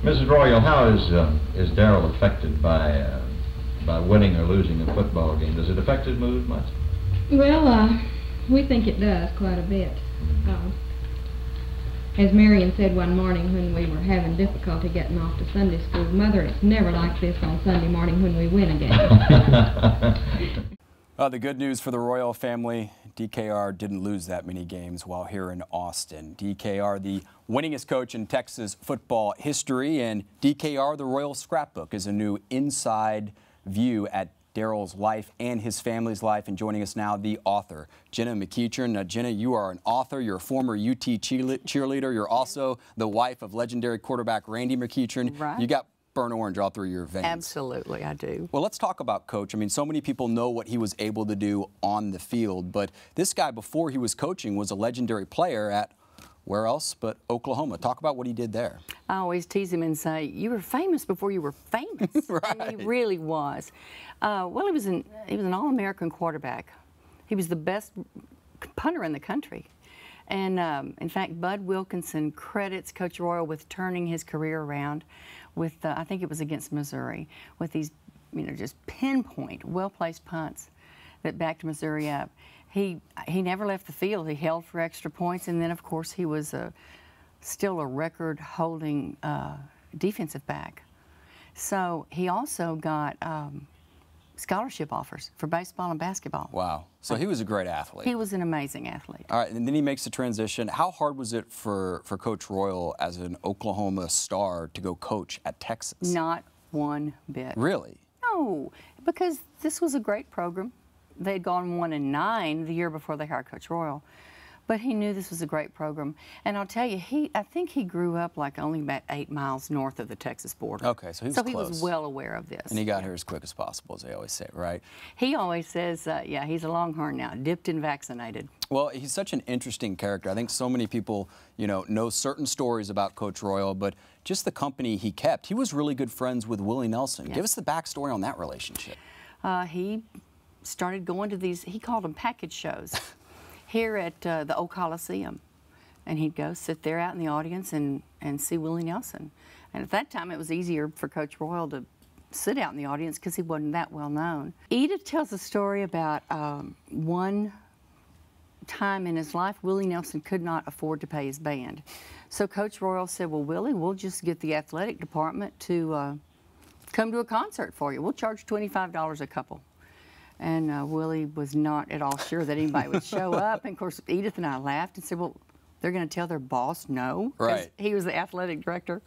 Mrs. Royal, how is Darrell affected by winning or losing a football game? Does it affect his mood much? Well, we think it does quite a bit. As Marion said one morning when we were having difficulty getting off to Sunday school, Mother, it's never like this on Sunday morning when we win a game. The good news for the Royal family, DKR didn't lose that many games while here in Austin. DKR, the winningest coach in Texas football history, and DKR, the Royal Scrapbook, is a new inside view at Darrell's life and his family's life. And joining us now, the author, Jenna McEachern. Now, Jenna, you are an author. You're a former UT cheerleader. You're also the wife of legendary quarterback Randy McEachern. Right. You got burnt orange all through your veins. Absolutely, I do. Well, let's talk about Coach. I mean, so many people know what he was able to do on the field, but this guy, before he was coaching, was a legendary player at where else but Oklahoma. Talk about what he did there. I always tease him and say, you were famous before you were famous. Right. And he really was. Well, he was an All-American quarterback. He was the best punter in the country. And in fact, Bud Wilkinson credits Coach Royal with turning his career around with, I think it was against Missouri, with these, just pinpoint, well-placed punts that backed Missouri up. He never left the field. He held for extra points, and then, of course, he was still a record-holding defensive back. So he also got scholarship offers for baseball and basketball. Wow. So he was a great athlete. He was an amazing athlete. All right, and then he makes the transition. How hard was it for Coach Royal as an Oklahoma star to go coach at Texas? Not one bit. Really? No, because this was a great program. They had gone 1-9 the year before they hired Coach Royal. But he knew this was a great program. And I'll tell you, I think he grew up like only about 8 miles north of the Texas border. Okay, so he was close. So he was well aware of this. And he got here as quick as possible, as they always say, right? He always says, yeah, he's a Longhorn now, dipped and vaccinated. Well, he's such an interesting character. I think so many people, know certain stories about Coach Royal, but just the company he kept. He was really good friends with Willie Nelson. Yes. Give us the backstory on that relationship. He started going to these, he called them package shows, here at the old Coliseum. And he'd go sit there out in the audience and see Willie Nelson. And at that time, it was easier for Coach Royal to sit out in the audience because he wasn't that well known. Edith tells a story about one time in his life, Willie Nelson could not afford to pay his band. So Coach Royal said, well, Willie, we'll just get the athletic department to come to a concert for you. We'll charge $25 a couple. And Willie was not at all sure that anybody would show up. And of course, Edith and I laughed and said, well, they're going to tell their boss no? Right. He was the athletic director.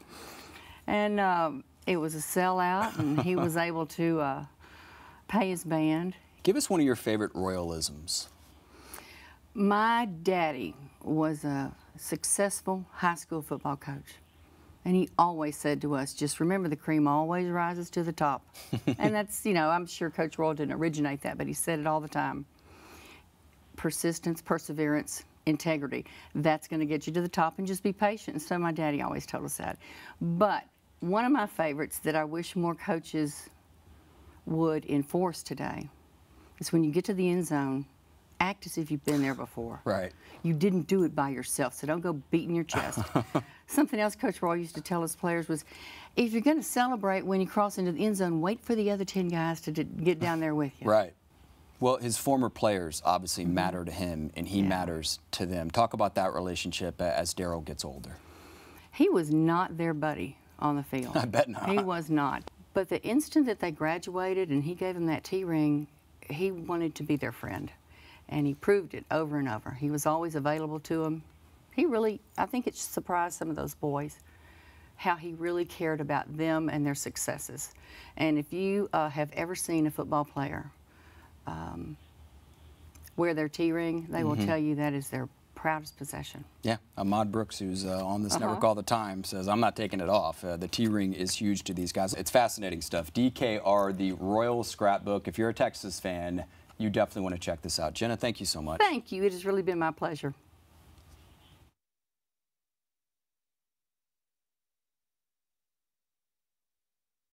And it was a sellout, and he was able to pay his band. Give us one of your favorite Royalisms. My daddy was a successful high school football coach. And he always said to us, just remember the cream always rises to the top. And that's, I'm sure Coach Royal didn't originate that, but he said it all the time. Persistence, perseverance, integrity. That's going to get you to the top, and just be patient. And so my daddy always told us that. But one of my favorites that I wish more coaches would enforce today is when you get to the end zone, act as if you've been there before. Right. You didn't do it by yourself, so don't go beating your chest. Something else Coach Royal used to tell his players was, if you're going to celebrate when you cross into the end zone, wait for the other 10 guys to get down there with you. Right. Well, his former players obviously matter to him, and he matters to them. Talk about that relationship as Darrell gets older. He was not their buddy on the field. I bet not. He was not. But the instant that they graduated and he gave them that T-ring, he wanted to be their friend. And he proved it over and over. He was always available to them. He really, I think it surprised some of those boys how he really cared about them and their successes. And if you have ever seen a football player wear their T-ring, they will tell you that is their proudest possession. Yeah, Ahmad Brooks, who's on this network all the time, says, I'm not taking it off. The T-ring is huge to these guys. It's fascinating stuff. DKR, the Royal Scrapbook. If you're a Texas fan, you definitely want to check this out. Jenna, thank you so much. Thank you. It has really been my pleasure.